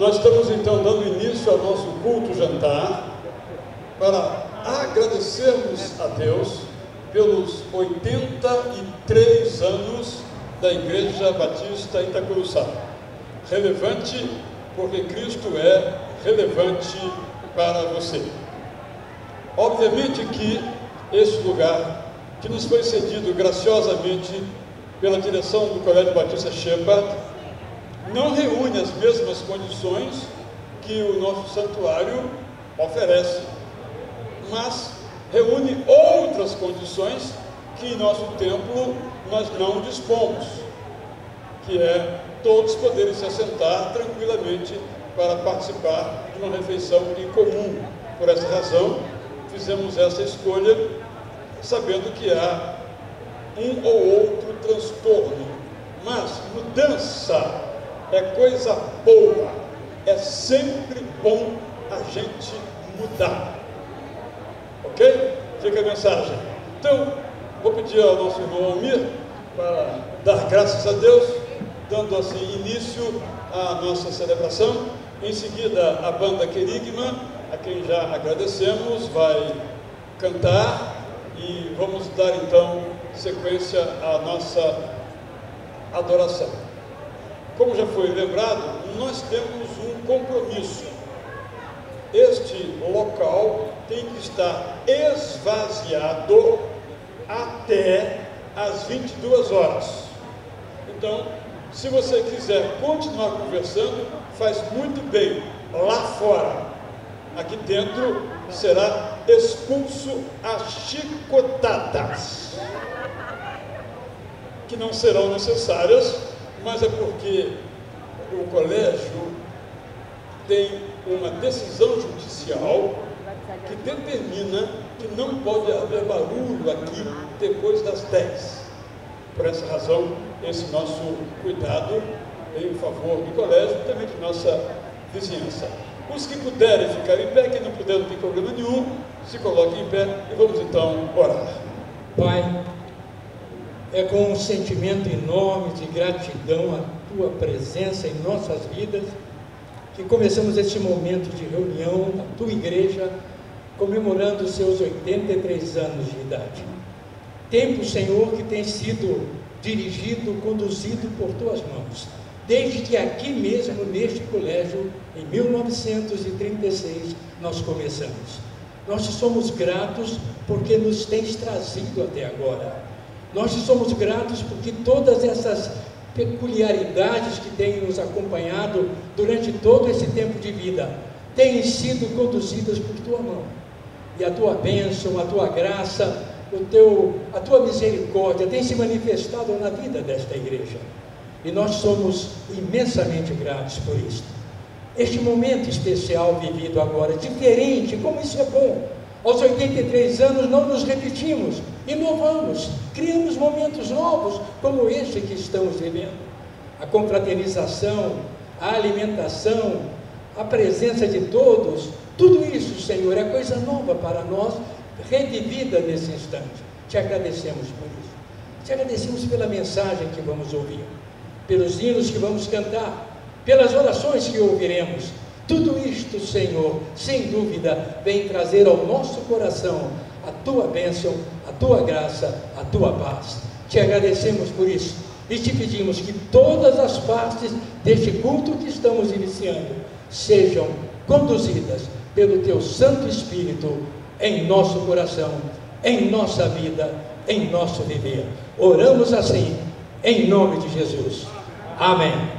Nós estamos então dando início ao nosso culto jantar para agradecermos a Deus pelos 83 anos da Igreja Batista Itacuruçá. Relevante porque Cristo é relevante para você. Obviamente que este lugar, que nos foi cedido graciosamente pela direção do Colégio Batista Shepherd, não reúne as mesmas condições que o nosso santuário oferece, mas reúne outras condições que em nosso templo nós não dispomos, que é todos poderem se assentar tranquilamente para participar de uma refeição em comum. Por essa razão, fizemos essa escolha, sabendo que há um ou outro transtorno, mas mudança é coisa boa, é sempre bom a gente mudar, ok? Fica a mensagem. Então, vou pedir ao nosso irmão Almir para dar graças a Deus, dando assim início à nossa celebração. Em seguida, a banda Querigma, a quem já agradecemos, vai cantar e vamos dar então sequência à nossa adoração. Como já foi lembrado, nós temos um compromisso. Este local tem que estar esvaziado até às 22 horas. Então, se você quiser continuar conversando, faz muito bem lá fora. Aqui dentro será expulso a chicotadas, que não serão necessárias, mas é porque o colégio tem uma decisão judicial que determina que não pode haver barulho aqui depois das 10. Por essa razão, esse nosso cuidado em favor do colégio e também de nossa vizinhança. Os que puderem ficar em pé, quem não puder não tem problema nenhum, se coloquem em pé e vamos então orar. Pai, é com um sentimento enorme de gratidão à Tua presença em nossas vidas que começamos este momento de reunião da Tua Igreja, comemorando os seus 83 anos de idade. Tempo, Senhor, que tem sido dirigido, conduzido por Tuas mãos, desde que aqui mesmo, neste colégio, em 1936, nós começamos. Nós te somos gratos porque nos tens trazido até agora. Nós te somos gratos porque todas essas peculiaridades que têm nos acompanhado durante todo esse tempo de vida têm sido conduzidas por Tua mão. E a Tua bênção, a Tua graça, a Tua misericórdia tem se manifestado na vida desta igreja. E nós somos imensamente gratos por isso. Este momento especial vivido agora, diferente, como isso é bom. Aos 83 anos não nos repetimos, inovamos, criamos momentos novos, como este que estamos vivendo. A confraternização, a alimentação, a presença de todos, tudo isso, Senhor, é coisa nova para nós, revivida nesse instante. Te agradecemos por isso. Te agradecemos pela mensagem que vamos ouvir, pelos hinos que vamos cantar, pelas orações que ouviremos. Tudo isto, Senhor, sem dúvida, vem trazer ao nosso coração a Tua bênção, a Tua graça, a Tua paz. Te agradecemos por isso e te pedimos que todas as partes deste culto que estamos iniciando sejam conduzidas pelo Teu Santo Espírito em nosso coração, em nossa vida, em nosso viver. Oramos assim, em nome de Jesus. Amém.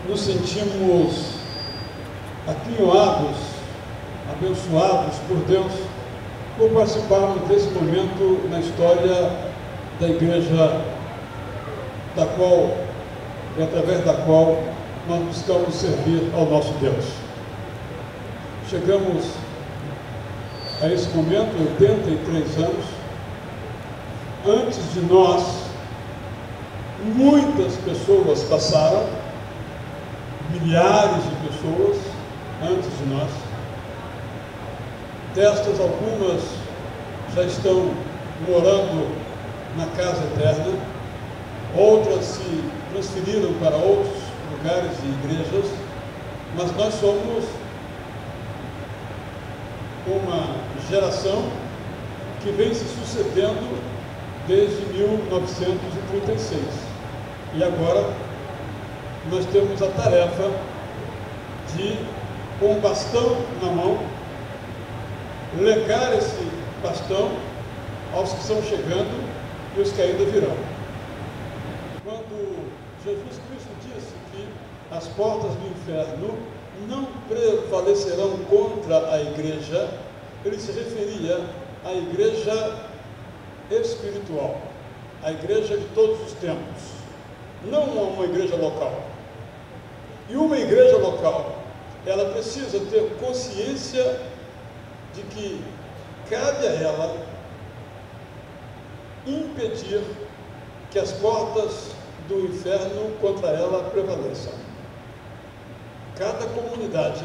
nos sentimos aquinhoados, abençoados por Deus, por participarmos desse momento na história da igreja, da qual e através da qual nós buscamos servir ao nosso Deus. Chegamos a esse momento, 83 anos. Antes de nós, muitas pessoas passaram, milhares de pessoas antes de nós. Destas, algumas já estão morando na casa eterna, outras se transferiram para outros lugares e igrejas, mas nós somos uma geração que vem se sucedendo desde 1936. E agora nós temos a tarefa de, com o bastão na mão, legar esse bastão aos que estão chegando e os que ainda virão. Quando Jesus Cristo disse que as portas do inferno não prevalecerão contra a igreja, ele se referia à igreja espiritual, a igreja de todos os tempos, não uma igreja local. E uma igreja local, ela precisa ter consciência de que cabe a ela impedir que as portas do inferno contra ela prevaleçam. Cada comunidade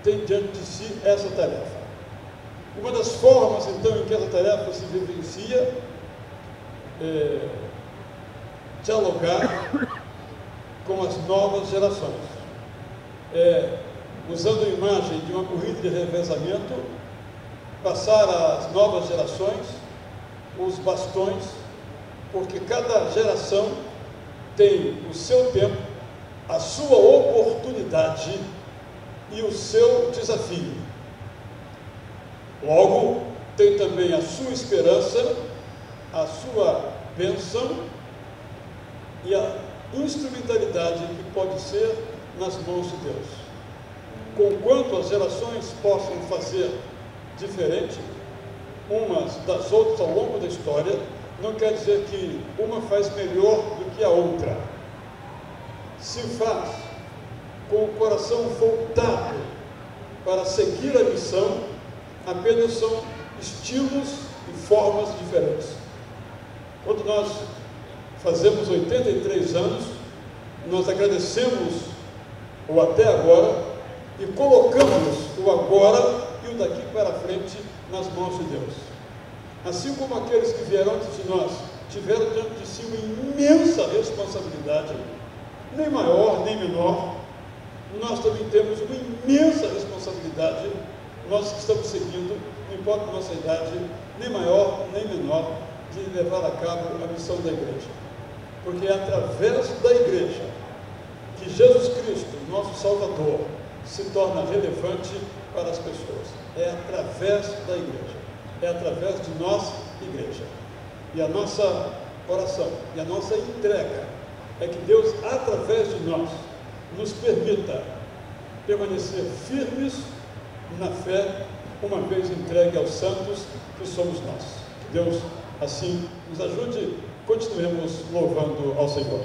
tem diante de si essa tarefa. Uma das formas, então, em que essa tarefa se vivencia é dialogar com as novas gerações. Usando a imagem de uma corrida de revezamento, passar às novas gerações os bastões, porque cada geração tem o seu tempo, a sua oportunidade e o seu desafio. Logo, tem também a sua esperança, a sua bênção e a instrumentalidade que pode ser nas mãos de Deus. Conquanto as gerações possam fazer diferente umas das outras ao longo da história, não quer dizer que uma faz melhor do que a outra. Se faz com o coração voltado para seguir a missão, apenas são estilos e formas diferentes. Quando nós fazemos 83 anos, nós agradecemos o até agora e colocamos o agora e o daqui para frente nas mãos de Deus. Assim como aqueles que vieram antes de nós tiveram diante de si uma imensa responsabilidade, nem maior nem menor, nós também temos uma imensa responsabilidade, nós que estamos seguindo, não importa a nossa idade, nem maior nem menor, de levar a cabo a missão da igreja. Porque é através da igreja que Jesus Cristo, nosso Salvador, se torna relevante para as pessoas. É através da igreja, é através de nós, igreja. E a nossa oração e a nossa entrega é que Deus, através de nós, nos permita permanecer firmes na fé, uma vez entregue aos santos que somos nós. Que Deus assim nos ajude, continuemos louvando ao Senhor.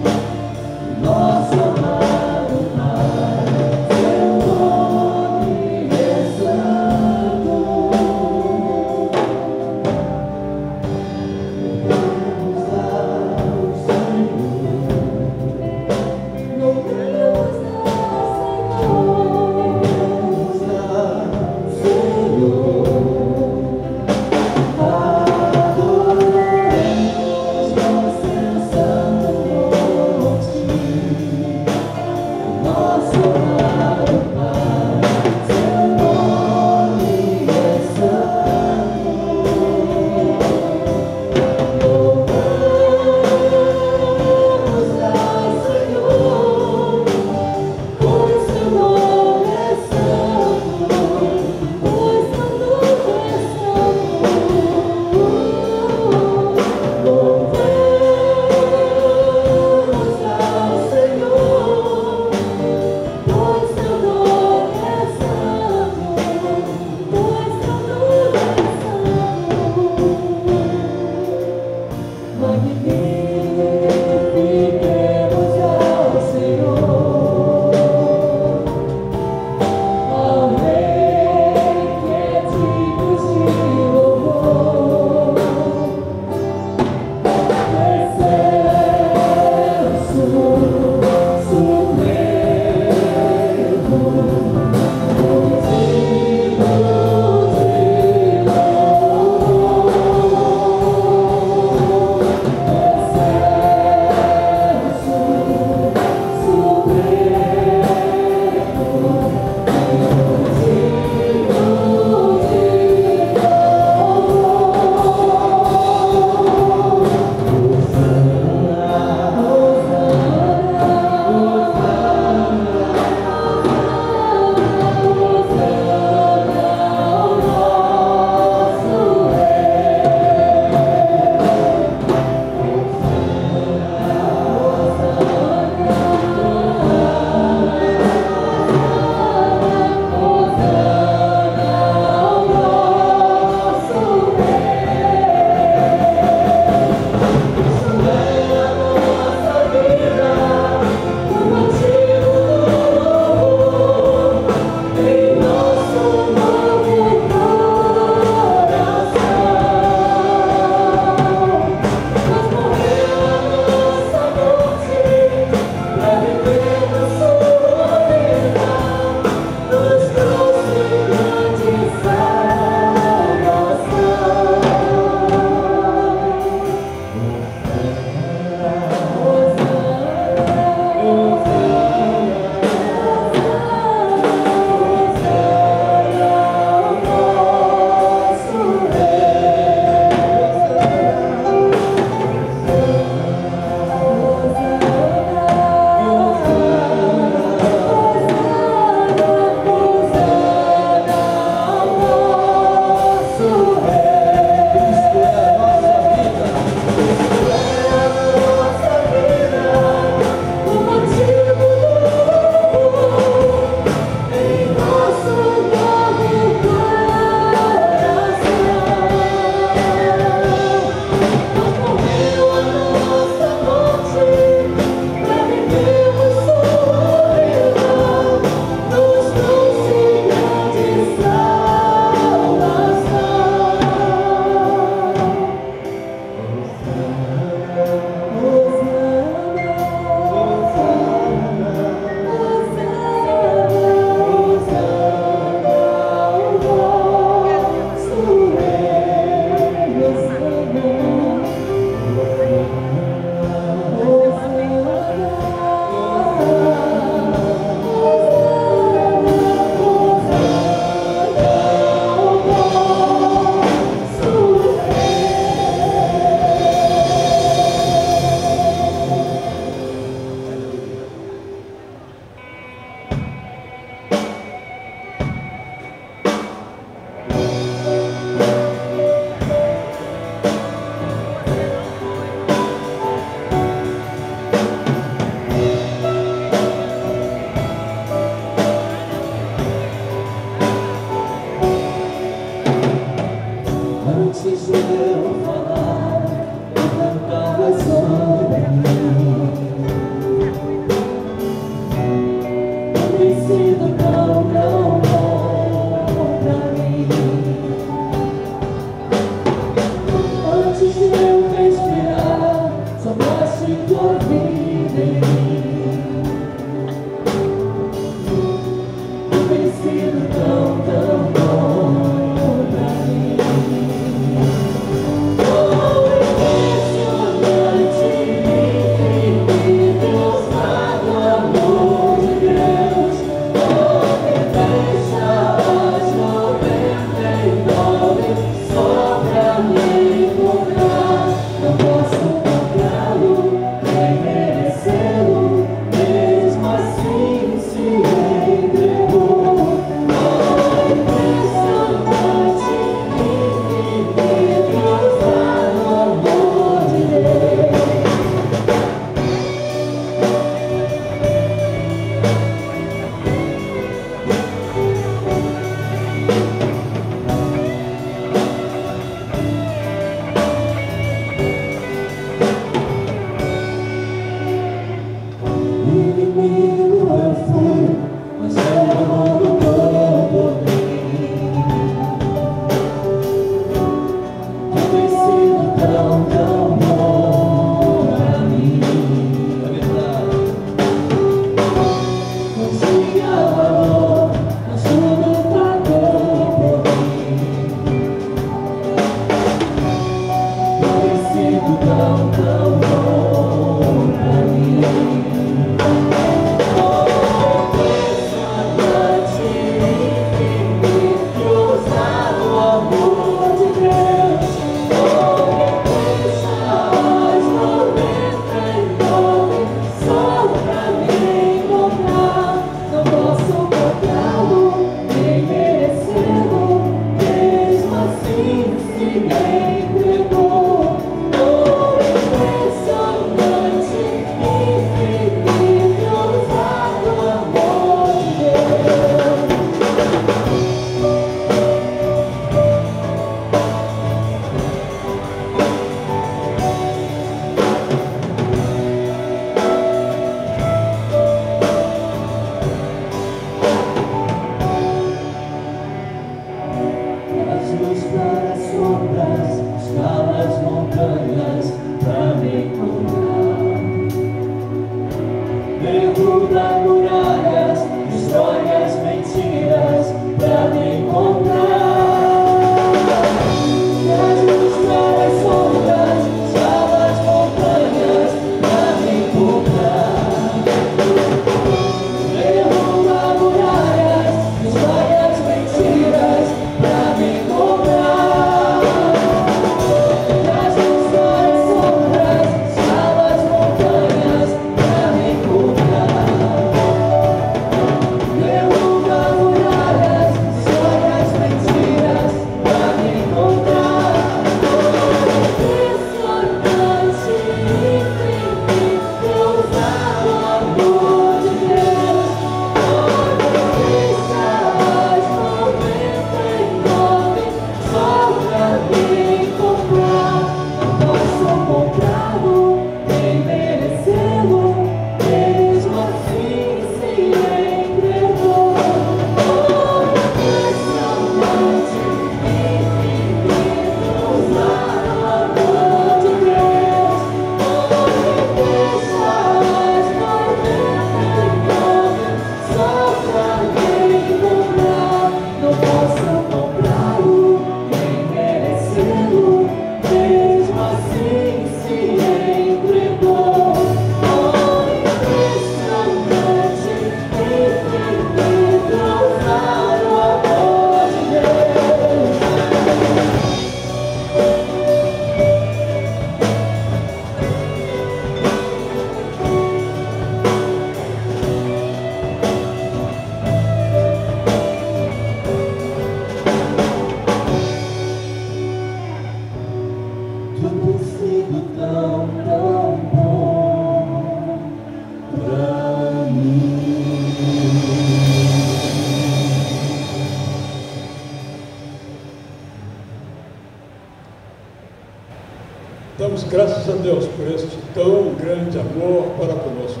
Damos graças a Deus por este tão grande amor para conosco.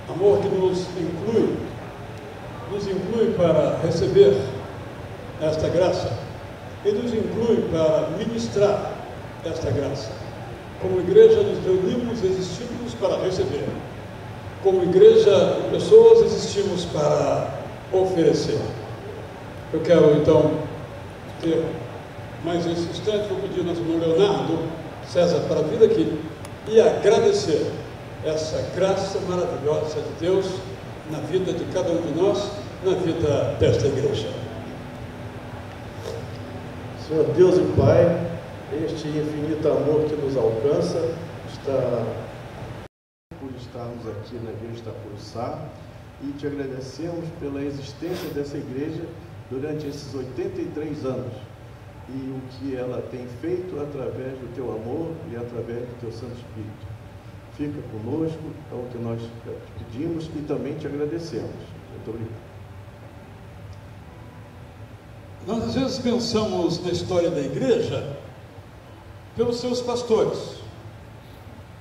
Amor que nos inclui para receber esta graça e nos inclui para ministrar esta graça. Como igreja nos reunimos, existimos para receber. Como igreja de pessoas, existimos para oferecer. Eu quero então ter mais esse instante, vou pedir ao nosso irmão Leonardo César para vir aqui e agradecer essa graça maravilhosa de Deus na vida de cada um de nós, na vida desta igreja. Senhor Deus e Pai, este infinito amor que nos alcança, por estarmos aqui na igreja da Curuçá, e te agradecemos pela existência dessa igreja durante esses 83 anos e o que ela tem feito através do teu amor e através do teu Santo Espírito. Fica conosco, é o que nós te pedimos e também te agradecemos. Muito obrigado. Nós às vezes pensamos na história da igreja pelos seus pastores.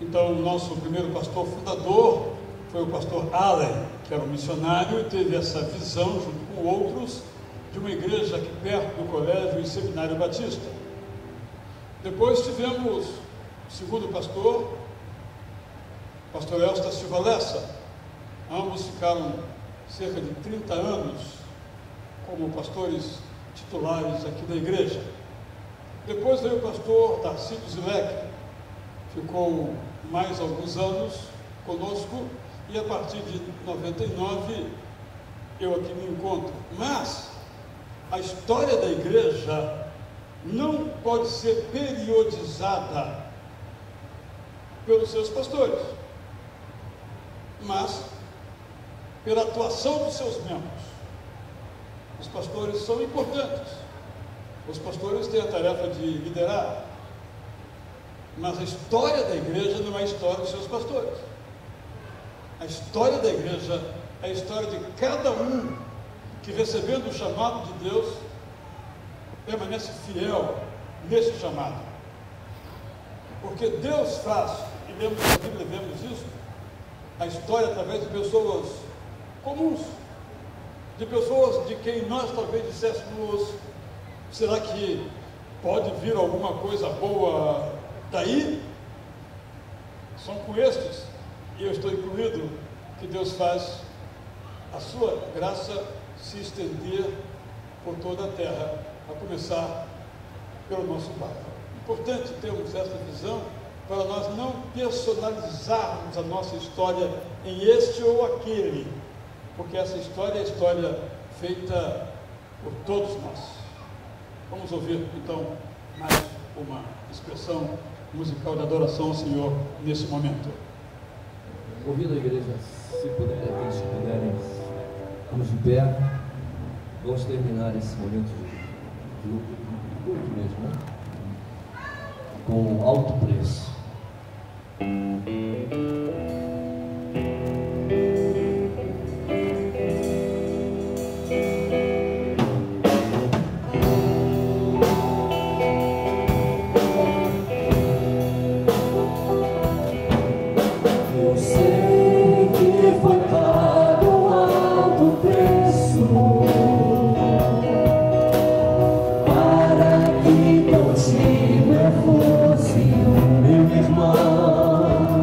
Então, o nosso primeiro pastor fundador foi o pastor Allen, que era um missionário e teve essa visão, junto com outros, de uma igreja aqui perto do colégio e seminário batista. Depois tivemos o segundo pastor, pastor Elsta Silva Lessa. Ambos ficaram cerca de 30 anos como pastores titulares aqui da igreja. Depois veio o pastor Tarcísio Zilek, ficou mais alguns anos conosco e a partir de 99 eu aqui me encontro. Mas a história da igreja não pode ser periodizada pelos seus pastores, mas pela atuação dos seus membros. Os pastores são importantes, os pastores têm a tarefa de liderar, mas a história da igreja não é a história dos seus pastores. A história da igreja é a história de cada um que, recebendo o chamado de Deus, permanece fiel nesse chamado. Porque Deus faz, e lemos na Bíblia, vemos isso, a história através de pessoas comuns, de pessoas de quem nós talvez disséssemos: será que pode vir alguma coisa boa daí? São com estes, e eu estou incluído, que Deus faz a sua graça se estender por toda a terra, a começar pelo nosso bairro. Importante termos essa visão para nós não personalizarmos a nossa história em este ou aquele, porque essa história é a história feita por todos nós. Vamos ouvir então mais uma expressão musical de adoração ao Senhor nesse momento. Convido a igreja, se puderem, vamos de pé, vamos terminar esse momento de culto mesmo, né? Com alto preço. Para que não se me fosse o meu irmão.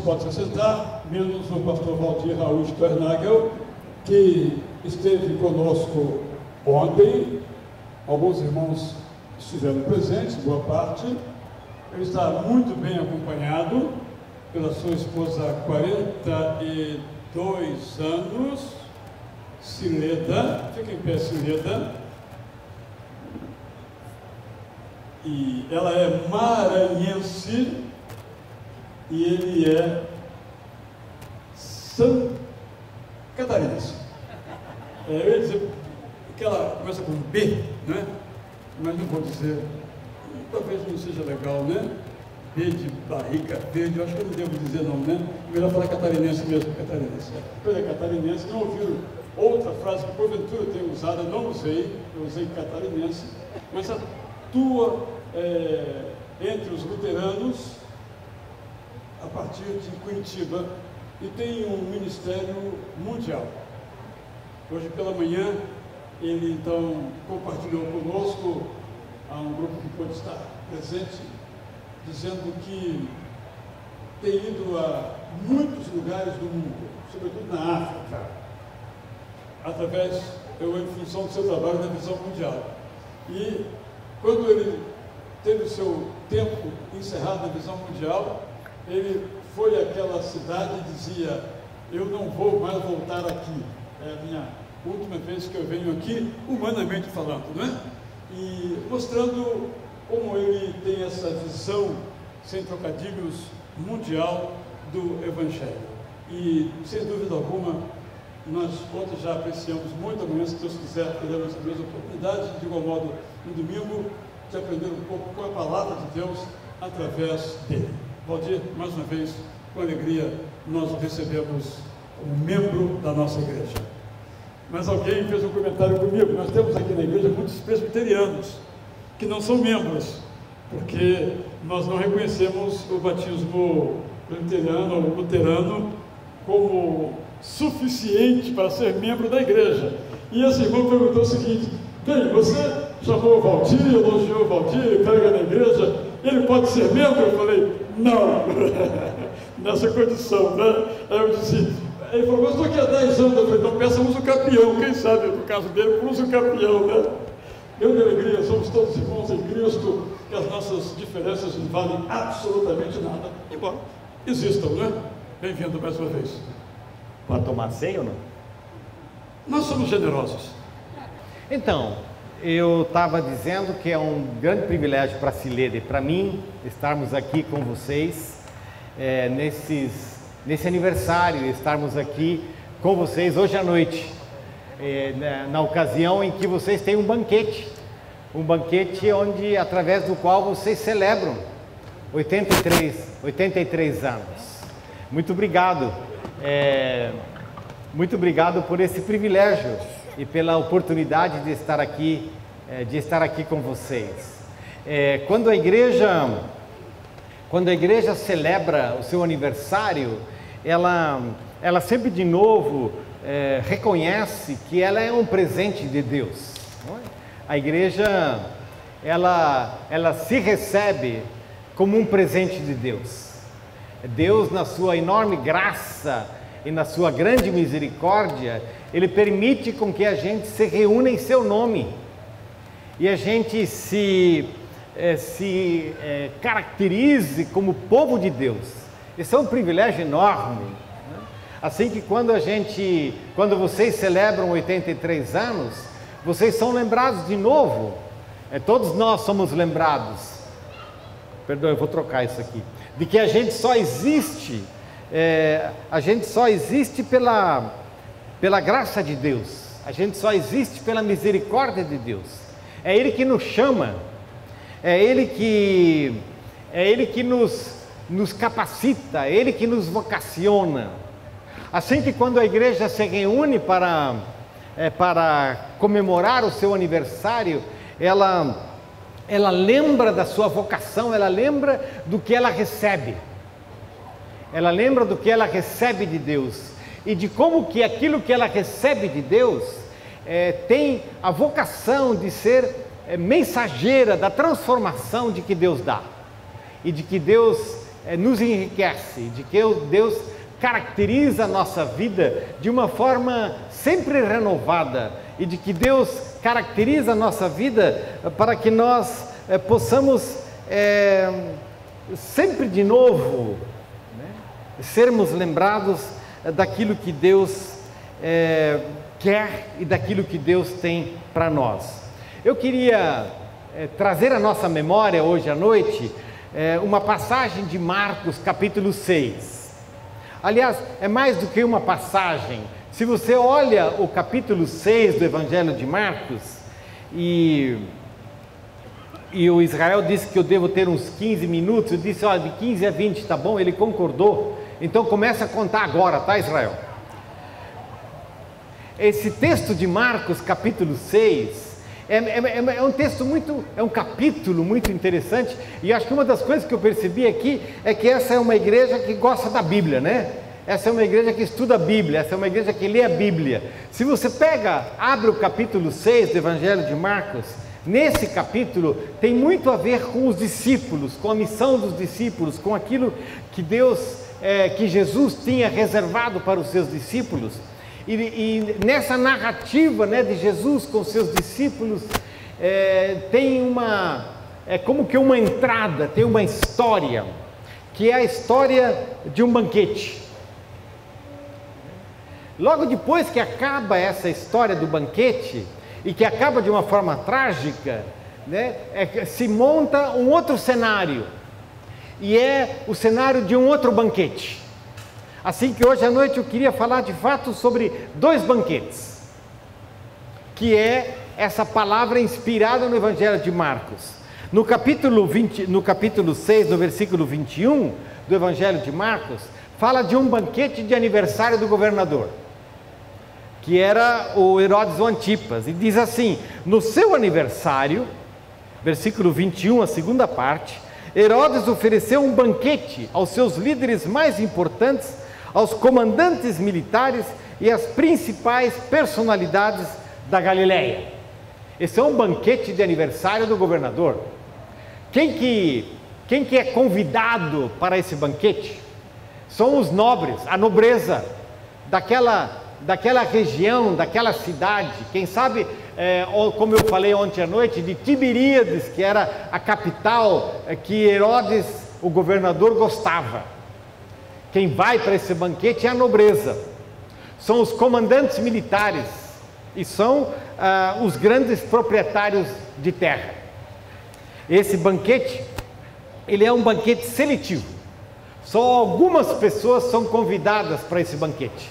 podem se sentar, menos o pastor Valdir Raul Sternagel, que esteve conosco ontem. Alguns irmãos estiveram presentes, boa parte. Ele está muito bem acompanhado pela sua esposa há 42 anos, Cileda. Fica em pé, Cileda. E ela é maranhense e ele é catarinense. Eu ia dizer que ela começa com B, né? Mas não vou dizer, talvez não seja legal, né? B de barriga verde, eu acho que eu não devo dizer não, né? Melhor falar catarinense mesmo, catarinense. Ele é catarinense, não ouviram outra frase que porventura eu tenho usado, eu não usei, eu usei catarinense, mas atua entre os luteranos a partir de Curitiba e tem um ministério mundial. Hoje pela manhã ele então compartilhou conosco, a um grupo que pôde estar presente, dizendo que tem ido a muitos lugares do mundo, sobretudo na África, através, em função do seu trabalho na visão mundial. E quando ele teve o seu tempo encerrado na visão mundial, ele foi àquela cidade e dizia: eu não vou mais voltar aqui, é a minha última vez que eu venho aqui, humanamente falando, não é? E mostrando como ele tem essa visão, sem trocadilhos, mundial do Evangelho. E, sem dúvida alguma, nós ontem já apreciamos muito, amanhã, se Deus quiser, teremos a mesma oportunidade, de igual modo, no domingo, de aprender um pouco com a palavra de Deus através dele. Valdir, mais uma vez, com alegria, nós o recebemos como membro da nossa igreja. Mas alguém fez um comentário comigo. Nós temos aqui na igreja muitos presbiterianos que não são membros, porque nós não reconhecemos o batismo presbiteriano ou luterano como suficiente para ser membro da igreja. E esse irmão perguntou o seguinte: bem, você chamou o Valdir, elogiou o Valdir, prega na igreja, ele pode ser membro? Eu falei: não, nessa condição, né? Aí eu disse, ele falou: mas estou aqui há 10 anos. Eu falei: então peça uso campeão, quem sabe no caso dele, uso campeão, né? Grande alegria, somos todos irmãos em Cristo, que as nossas diferenças não valem absolutamente nada, embora existam, né? Bem-vindo mais uma vez. Pode tomar ceia ou não? Nós somos generosos. Então, eu estava dizendo que é um grande privilégio para a Cileda e para mim estarmos aqui com vocês nesse aniversário, estarmos aqui com vocês hoje à noite, na ocasião em que vocês têm um banquete onde, através do qual vocês celebram 83 anos. Muito obrigado por esse privilégio e pela oportunidade de estar aqui com vocês. Quando a igreja celebra o seu aniversário, ela sempre de novo reconhece que ela é um presente de Deus. Não é? A igreja ela se recebe como um presente de Deus. Deus, na sua enorme graça e na sua grande misericórdia, Ele permite com que a gente se reúna em seu nome e a gente se caracterize como povo de Deus. Isso é um privilégio enorme, né? Assim que quando vocês celebram 83 anos, vocês são lembrados de novo, todos nós somos lembrados, perdão, eu vou trocar isso aqui, de que a gente só existe pela graça de Deus, a gente só existe pela misericórdia de Deus. É Ele que nos chama, é Ele que nos capacita, é Ele que nos vocaciona. Assim que quando a igreja se reúne para comemorar o seu aniversário, ela lembra da sua vocação, ela lembra do que ela recebe. Ela lembra do que ela recebe de Deus e de como que aquilo que ela recebe de Deus tem a vocação de ser mensageira da transformação de que Deus dá e de que Deus nos enriquece, de que Deus caracteriza a nossa vida de uma forma sempre renovada e de que Deus caracteriza a nossa vida para que nós possamos sempre de novo, né, sermos lembrados daquilo que Deus quer e daquilo que Deus tem para nós. Eu queria trazer à nossa memória hoje à noite uma passagem de Marcos capítulo 6. Aliás, é mais do que uma passagem. Se você olha o capítulo 6 do Evangelho de Marcos, e o Israel disse que eu devo ter uns 15 minutos, eu disse, olha, de 15 a 20 tá bom, ele concordou, então começa a contar agora, tá, Israel? Esse texto de Marcos capítulo 6, é um texto é um capítulo muito interessante, e acho que uma das coisas que eu percebi aqui é que essa é uma igreja que gosta da Bíblia, né? Essa é uma igreja que estuda a Bíblia, essa é uma igreja que lê a Bíblia. Se você abre o capítulo 6 do Evangelho de Marcos, nesse capítulo tem muito a ver com os discípulos, com a missão dos discípulos, com aquilo que que Jesus tinha reservado para os seus discípulos. E nessa narrativa, né, de Jesus com seus discípulos, tem como que uma entrada, tem uma história, que é a história de um banquete. Logo depois que acaba essa história do banquete, e que acaba de uma forma trágica, né, se monta um outro cenário, e é o cenário de um outro banquete. Assim que hoje à noite eu queria falar de fato sobre dois banquetes, que é essa palavra inspirada no Evangelho de Marcos. No capítulo 6, no versículo 21 do Evangelho de Marcos, fala de um banquete de aniversário do governador, que era o Herodes Antipas, e diz assim: no seu aniversário, versículo 21, a segunda parte, Herodes ofereceu um banquete aos seus líderes mais importantes, aos comandantes militares e às principais personalidades da Galileia. Esse é um banquete de aniversário do governador. Quem que é convidado para esse banquete? São os nobres, a nobreza daquela região, daquela cidade. Quem sabe, como eu falei ontem à noite, de Tiberíades, que era a capital que Herodes, o governador, gostava. Quem vai para esse banquete é a nobreza, são os comandantes militares e são os grandes proprietários de terra. Esse banquete, ele é um banquete seletivo. Só algumas pessoas são convidadas para esse banquete.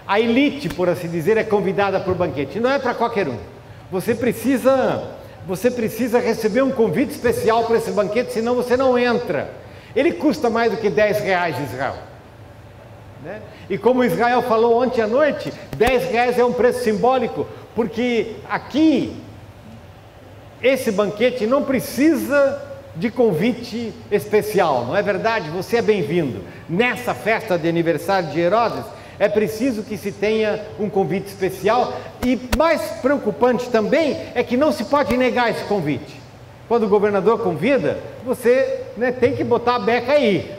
A elite, por assim dizer, é convidada para o banquete. Não é para qualquer um. Você precisa receber um convite especial para esse banquete, senão você não entra. Ele custa mais do que R$10, Israel, né? E como Israel falou ontem à noite, R$10 é um preço simbólico, porque aqui, esse banquete não precisa de convite especial, não é verdade? Você é bem-vindo. Nessa festa de aniversário de Herodes, é preciso que se tenha um convite especial, e mais preocupante também é que não se pode negar esse convite. Quando o governador convida, você, né, tem que botar a beca aí.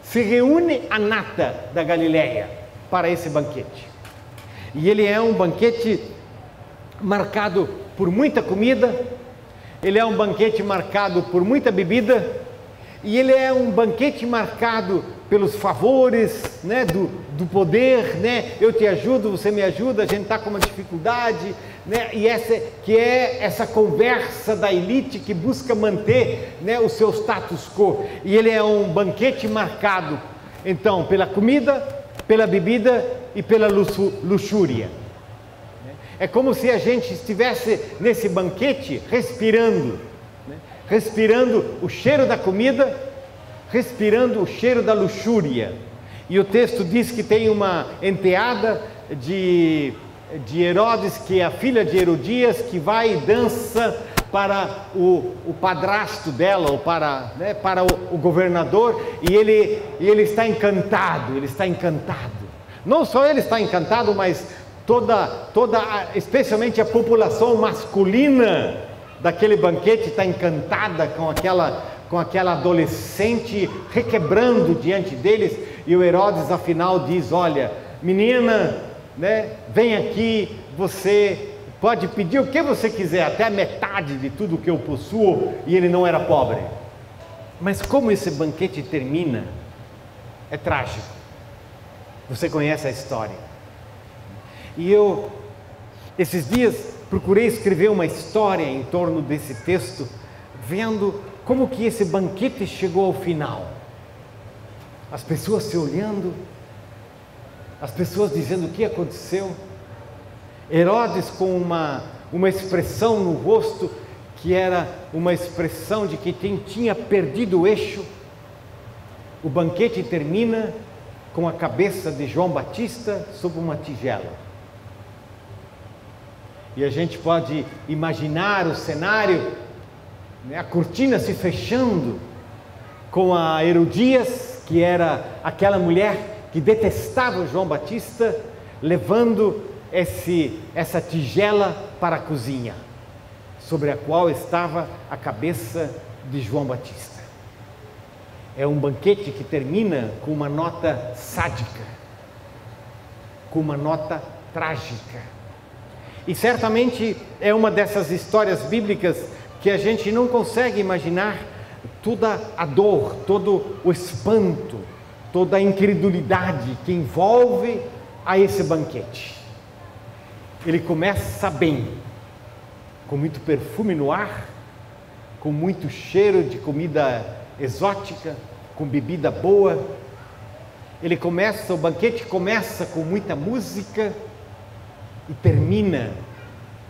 Se reúne a nata da Galileia para esse banquete. E ele é um banquete marcado por muita comida, ele é um banquete marcado por muita bebida, e ele é um banquete marcado pelos favores, né, do poder, né? Eu te ajudo, você me ajuda, a gente está com uma dificuldade, né? E essa conversa da elite que busca manter, né, o seu status quo. E ele é um banquete marcado, então, pela comida, pela bebida e pela luxúria. É como se a gente estivesse nesse banquete respirando, né? Respirando o cheiro da comida, respirando o cheiro da luxúria. E o texto diz que tem uma enteada de Herodes, que é a filha de Herodias, que vai e dança para o padrasto dela, ou para o governador, e ele está encantado, Não só ele está encantado, mas especialmente a população masculina daquele banquete está encantada com com aquela adolescente requebrando diante deles, e o Herodes afinal diz: olha, menina, né, vem aqui, você pode pedir o que você quiser, até a metade de tudo que eu possuo. E ele não era pobre. Mas como esse banquete termina, é trágico. Você conhece a história. E eu, esses dias, procurei escrever uma história em torno desse texto, vendo como que esse banquete chegou ao final. As pessoas se olhando, as pessoas dizendo o que aconteceu. Herodes com uma expressão no rosto, que era uma expressão de quem tinha perdido o eixo. O banquete termina com a cabeça de João Batista sob uma tigela. E a gente pode imaginar o cenário, né, a cortina se fechando, com a Herodias, que era aquela mulher que detestava o João Batista, levando essa tigela para a cozinha, sobre a qual estava a cabeça de João Batista. É um banquete que termina com uma nota sádica, com uma nota trágica. E certamente é uma dessas histórias bíblicas que a gente não consegue imaginar toda a dor, todo o espanto, toda a incredulidade que envolve a esse banquete. Ele começa bem, com muito perfume no ar, com muito cheiro de comida exótica, com bebida boa. O banquete começa com muita música e termina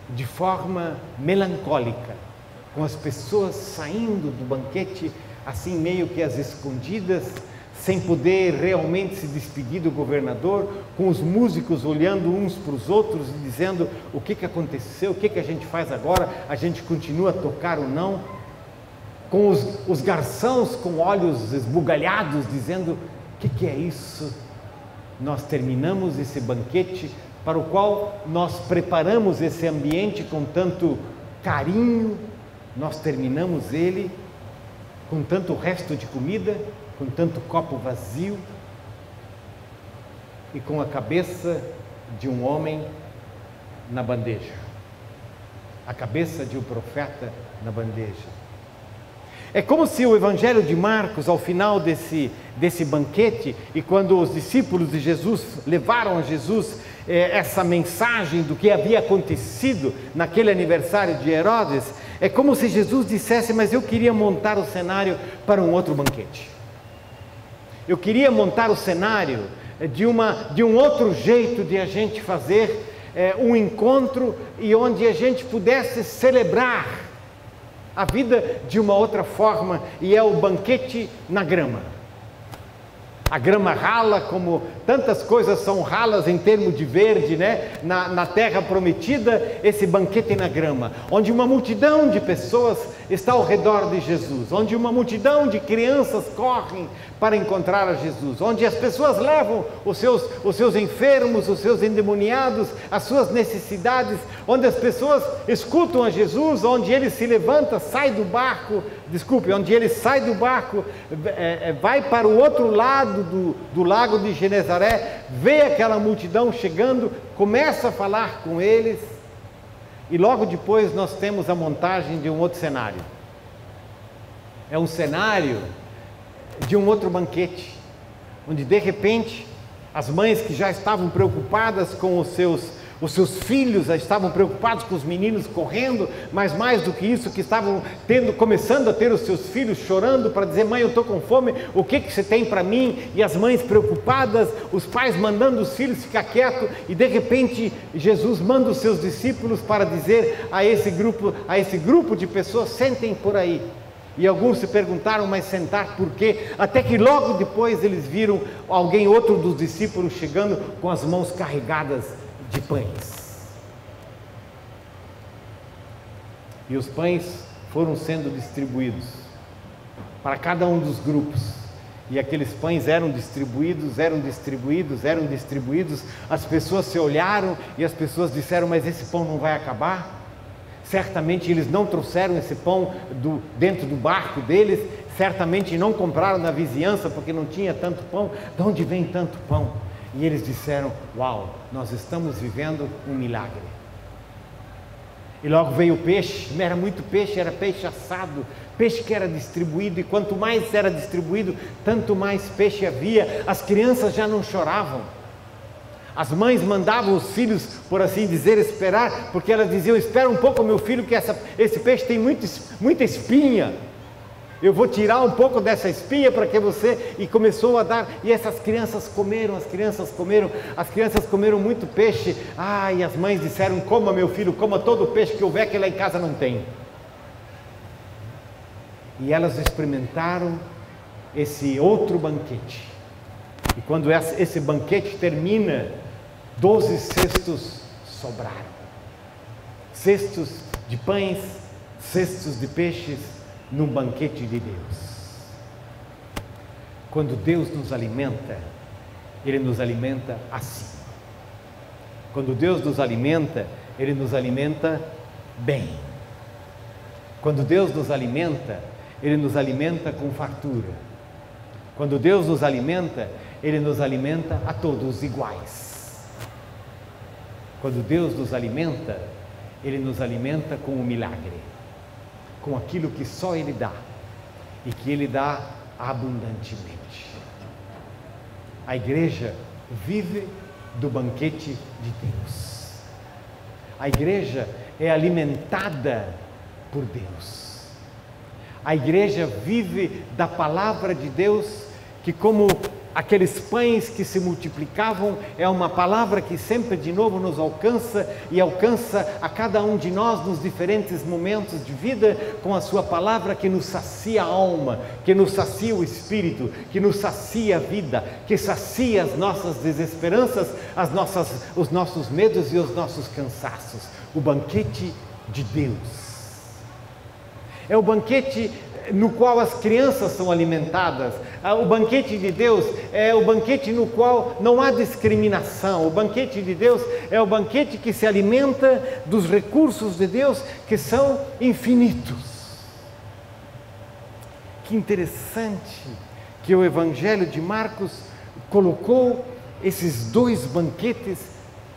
de forma melancólica, com as pessoas saindo do banquete assim meio que às escondidas, sem poder realmente se despedir do governador, com os músicos olhando uns para os outros e dizendo: o que aconteceu, o que a gente faz agora, a gente continua a tocar ou não? Com os garçons com olhos esbugalhados dizendo: o que é isso? Nós terminamos esse banquete para o qual nós preparamos esse ambiente com tanto carinho, nós terminamos ele com tanto resto de comida, com tanto copo vazio e com a cabeça de um homem na bandeja, a cabeça de um profeta na bandeja. É como se o Evangelho de Marcos, ao final desse banquete, e quando os discípulos de Jesus levaram a Jesus essa mensagem do que havia acontecido naquele aniversário de Herodes, é como se Jesus dissesse: mas eu queria montar o cenário para um outro banquete. Eu queria montar o cenário de um outro jeito de a gente fazer um encontro, e onde a gente pudesse celebrar a vida de uma outra forma, e é o banquete na grama. A grama rala, como tantas coisas são ralas em termos de verde, né? Na terra prometida, esse banquete na grama, onde uma multidão de pessoas está ao redor de Jesus, onde uma multidão de crianças correm para encontrar a Jesus, onde as pessoas levam os seus enfermos, os seus endemoniados, as suas necessidades, onde as pessoas escutam a Jesus, onde ele se levanta, onde ele sai do barco, vai para o outro lado do lago de Genezaré, vê aquela multidão chegando, começa a falar com eles, e logo depois nós temos a montagem de um outro cenário. É um cenário de um outro banquete, onde de repente as mães que já estavam preocupadas com os seus filhos, já estavam preocupados com os meninos correndo, mas mais do que isso, que estavam começando a ter os seus filhos chorando para dizer: mãe, eu estou com fome, o que você tem para mim? E as mães preocupadas, os pais mandando os filhos ficar quietos, e de repente Jesus manda os seus discípulos para dizer a esse grupo de pessoas: sentem por aí. E alguns se perguntaram: mas sentar por quê? Até que logo depois eles viram outro dos discípulos chegando com as mãos carregadas de pães. E os pães foram sendo distribuídos para cada um dos grupos. E aqueles pães eram distribuídos. As pessoas se olharam e as pessoas disseram: mas esse pão não vai acabar? Certamente eles não trouxeram esse pão dentro do barco deles, certamente não compraram na vizinhança porque não tinha tanto pão. De onde vem tanto pão? E eles disseram: uau, nós estamos vivendo um milagre. E logo veio o peixe, era muito peixe, era peixe assado, peixe que era distribuído, e quanto mais era distribuído, tanto mais peixe havia. As crianças já não choravam. As mães mandavam os filhos, por assim dizer, esperar, porque elas diziam: espera um pouco, meu filho, que esse peixe tem muita espinha. Eu vou tirar um pouco dessa espinha para que você... E começou a dar, e essas crianças comeram, as crianças comeram muito peixe. E as mães disseram: coma, meu filho, coma todo o peixe que houver, que lá em casa não tem. E elas experimentaram esse outro banquete. E quando esse banquete termina, 12 cestos sobraram. Cestos de pães, cestos de peixes, num banquete de Deus. Quando Deus nos alimenta, Ele nos alimenta assim. Quando Deus nos alimenta, Ele nos alimenta bem. Quando Deus nos alimenta, Ele nos alimenta com fartura. Quando Deus nos alimenta, Ele nos alimenta a todos iguais. Quando Deus nos alimenta, Ele nos alimenta com o milagre, com aquilo que só Ele dá, e que Ele dá abundantemente. A igreja vive do banquete de Deus. A igreja é alimentada por Deus. A igreja vive da palavra de Deus, que como aqueles pães que se multiplicavam, é uma palavra que sempre de novo nos alcança, e alcança a cada um de nós nos diferentes momentos de vida, com a sua palavra que nos sacia a alma, que nos sacia o espírito, que nos sacia a vida, que sacia as nossas desesperanças, os nossos medos e os nossos cansaços. O banquete de Deus é o banquete no qual as crianças são alimentadas. O banquete de Deus é o banquete no qual não há discriminação. O banquete de Deus é o banquete que se alimenta dos recursos de Deus, que são infinitos. Que interessante que o Evangelho de Marcos colocou esses dois banquetes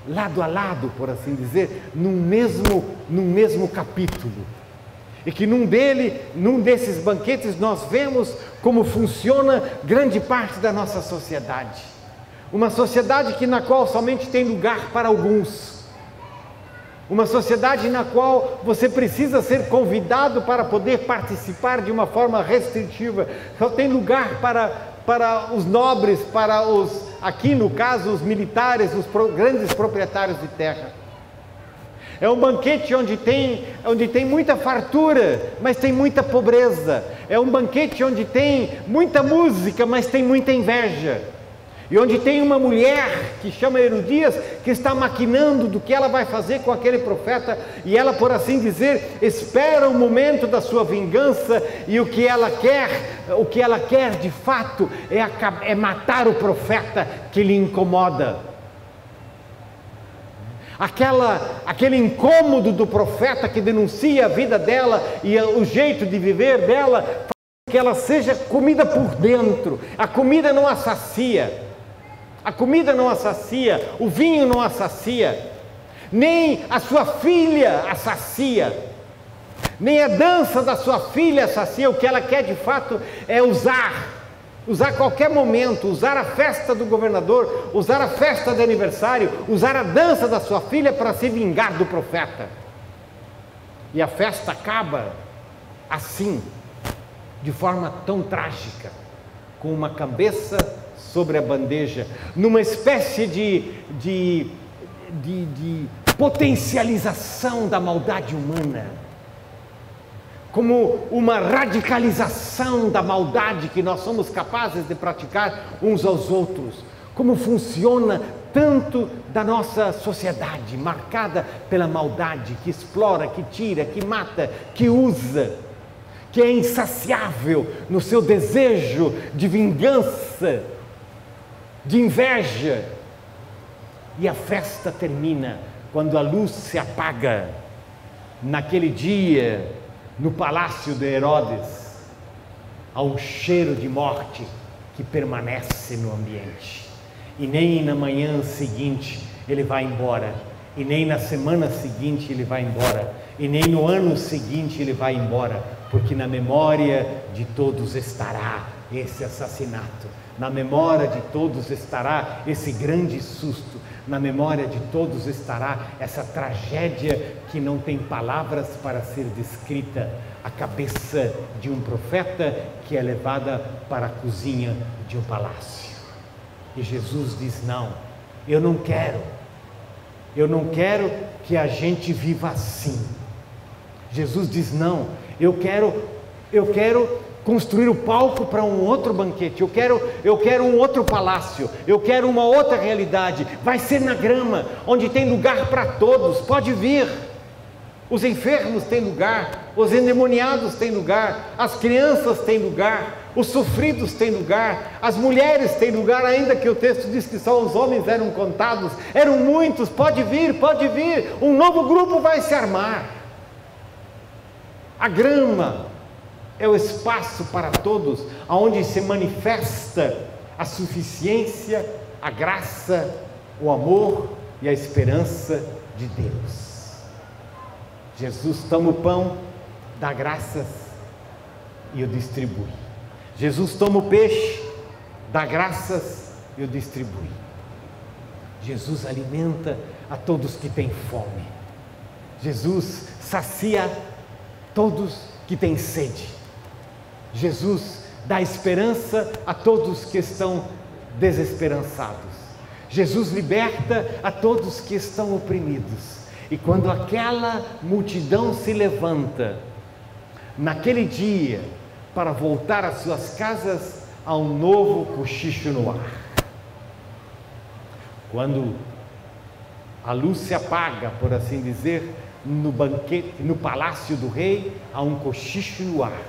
lado a lado, por assim dizer, num mesmo capítulo. E que num desses banquetes nós vemos como funciona grande parte da nossa sociedade. Uma sociedade na qual somente tem lugar para alguns. Uma sociedade na qual você precisa ser convidado para poder participar de uma forma restritiva. Só tem lugar para os nobres, aqui no caso, os militares, os grandes proprietários de terra. É um banquete onde tem muita fartura, mas tem muita pobreza. É um banquete onde tem muita música, mas tem muita inveja. E onde tem uma mulher que chama Herodias, que está maquinando do que ela vai fazer com aquele profeta, e ela, por assim dizer, espera o momento da sua vingança, e o que ela quer de fato é matar o profeta que lhe incomoda. Aquele incômodo do profeta que denuncia a vida dela e o jeito de viver dela, faz que ela seja comida por dentro. A comida não a sacia, o vinho não a sacia, nem a sua filha a sacia, nem a dança da sua filha a sacia. O que ela quer de fato é usar qualquer momento, usar a festa do governador, usar a festa de aniversário, usar a dança da sua filha para se vingar do profeta. E a festa acaba assim, de forma tão trágica, com uma cabeça sobre a bandeja, numa espécie de potencialização da maldade humana, como uma radicalização da maldade que nós somos capazes de praticar uns aos outros. Como funciona tanto da nossa sociedade, marcada pela maldade, que explora, que tira, que mata, que usa, que é insaciável no seu desejo de vingança, de inveja. E a festa termina quando a luz se apaga, naquele dia, no palácio de Herodes. há um cheiro de morte que permanece no ambiente. E nem na manhã seguinte ele vai embora, e nem na semana seguinte ele vai embora, e nem no ano seguinte ele vai embora, porque na memória de todos estará esse assassinato, na memória de todos estará esse grande susto, na memória de todos estará essa tragédia que não tem palavras para ser descrita, a cabeça de um profeta que é levada para a cozinha de um palácio. E Jesus diz: não, eu não quero que a gente viva assim. Jesus diz: não, eu quero construir o palco para um outro banquete, eu quero um outro palácio, eu quero uma outra realidade, vai ser na grama, onde tem lugar para todos, pode vir. Os enfermos têm lugar, os endemoniados têm lugar, as crianças têm lugar, os sofridos têm lugar, as mulheres têm lugar, ainda que o texto diz que só os homens eram contados, eram muitos, pode vir, um novo grupo vai se armar. A grama é o espaço para todos, aonde se manifesta a suficiência, a graça, o amor e a esperança de Deus. Jesus toma o pão, dá graças e o distribui. Jesus toma o peixe, dá graças e o distribui. Jesus alimenta a todos que têm fome. Jesus sacia todos que têm sede. Jesus dá esperança a todos que estão desesperançados. Jesus liberta a todos que estão oprimidos. E quando aquela multidão se levanta, naquele dia, para voltar às suas casas, há um novo cochicho no ar. Quando a luz se apaga, por assim dizer, no banquete, no palácio do rei, há um cochicho no ar.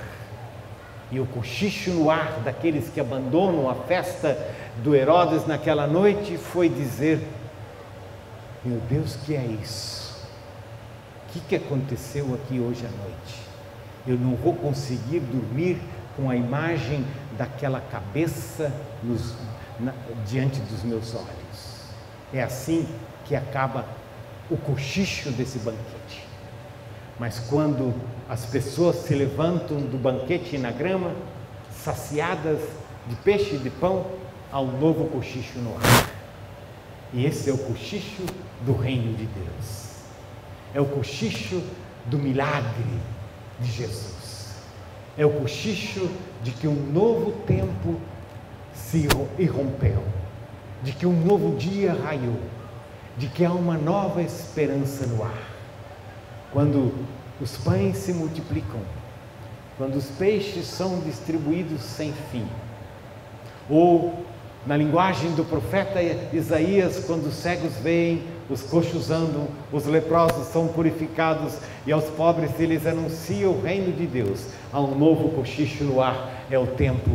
E o cochicho no ar daqueles que abandonam a festa do Herodes naquela noite foi dizer: meu Deus, que é isso? O que aconteceu aqui hoje à noite? Eu não vou conseguir dormir com a imagem daquela cabeça diante dos meus olhos. É assim que acaba o cochicho desse banquete. Mas quando as pessoas se levantam do banquete na grama, saciadas de peixe e de pão, há um novo cochicho no ar. E esse é o cochicho do reino de Deus. É o cochicho do milagre de Jesus. É o cochicho de que um novo tempo se irrompeu, de que um novo dia raiou, de que há uma nova esperança no ar. Quando os pães se multiplicam, quando os peixes são distribuídos sem fim, ou na linguagem do profeta Isaías, quando os cegos veem, os coxos andam, os leprosos são purificados e aos pobres eles anunciam o reino de Deus, há um novo cochicho no ar. É o tempo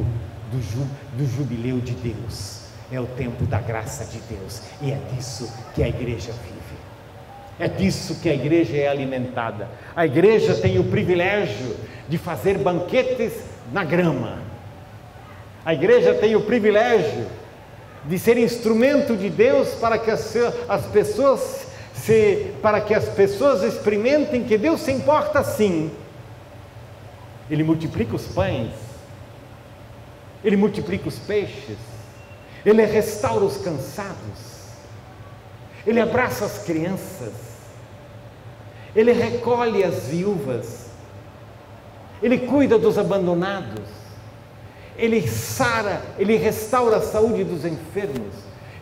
do jubileu de Deus, é o tempo da graça de Deus, e é disso que a igreja vive, é disso que a igreja é alimentada. A igreja tem o privilégio de fazer banquetes na grama, a igreja tem o privilégio de ser instrumento de Deus para que as pessoas experimentem que Deus se importa sim. Ele multiplica os pães, Ele multiplica os peixes, Ele restaura os cansados, Ele abraça as crianças, Ele recolhe as viúvas, Ele cuida dos abandonados, Ele sara, Ele restaura a saúde dos enfermos,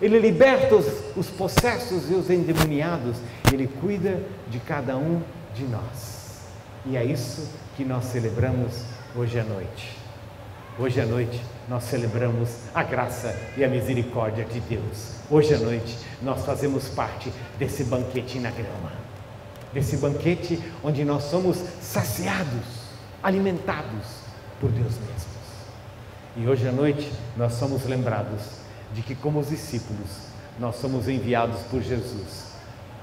Ele liberta os possessos e os endemoniados, Ele cuida de cada um de nós. E é isso que nós celebramos hoje à noite. Hoje à noite nós celebramos a graça e a misericórdia de Deus. Hoje à noite nós fazemos parte desse banquete na grama, desse banquete onde nós somos saciados, alimentados por Deus mesmo. E hoje à noite nós somos lembrados de que, como os discípulos, nós somos enviados por Jesus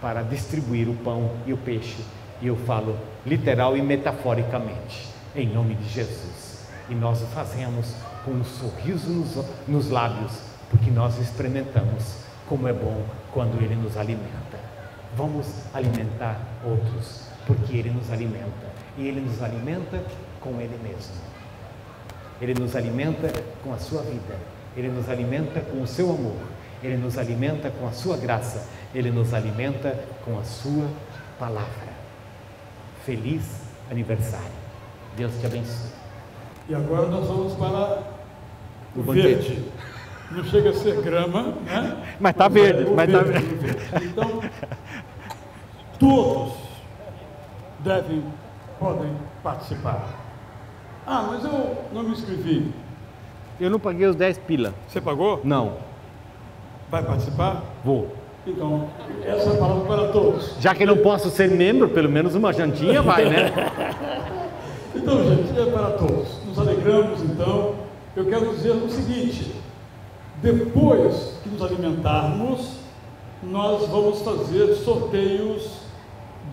para distribuir o pão e o peixe, e eu falo literal e metaforicamente, em nome de Jesus. E nós o fazemos com um sorriso nos lábios, porque nós experimentamos como é bom quando Ele nos alimenta. Vamos alimentar outros, porque Ele nos alimenta. E Ele nos alimenta com Ele mesmo. Ele nos alimenta com a sua vida. Ele nos alimenta com o seu amor. Ele nos alimenta com a sua graça. Ele nos alimenta com a sua palavra. Feliz aniversário. Deus te abençoe. E agora nós vamos para O verde. Não chega a ser grama, né? Mas está verde. O Mas verde, tá... o verde. Então, todos podem participar. Ah, mas eu não me inscrevi. Eu não paguei os 10 pila. Você pagou? Não. Vai participar? Vou. Então, essa é a palavra para todos. Já que não posso ser membro, pelo menos uma jantinha vai, né? Então, gente, é para todos. Nos alegramos, então. Eu quero dizer o seguinte: depois que nos alimentarmos, nós vamos fazer sorteios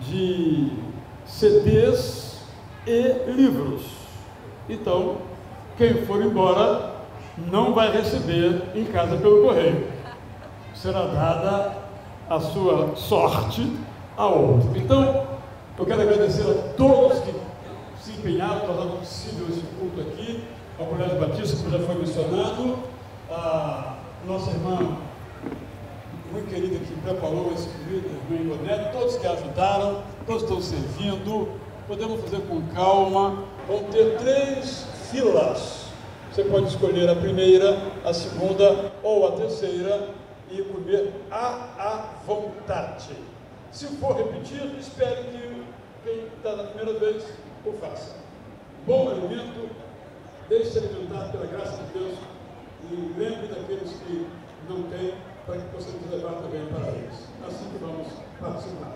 de CDs e livros. Então, quem for embora não vai receber em casa pelo correio. Será dada a sua sorte a outro. Então, eu quero agradecer a todos que se empenharam para tornar possível esse culto aqui, ao Colégio Batista, como já foi mencionado, a nossa irmã muito querida que preparou esse vídeo, a irmã Ionete, todos que ajudaram, todos estão servindo, podemos fazer com calma. Vão ter 3 filas. Você pode escolher a primeira, a segunda ou a terceira e comer à vontade. Se for repetir, espere que quem está na primeira vez o faça. Bom alimento, deixe-se alimentar pela graça de Deus e lembre daqueles que não têm, para que possamos levar também para eles. Assim que vamos participar.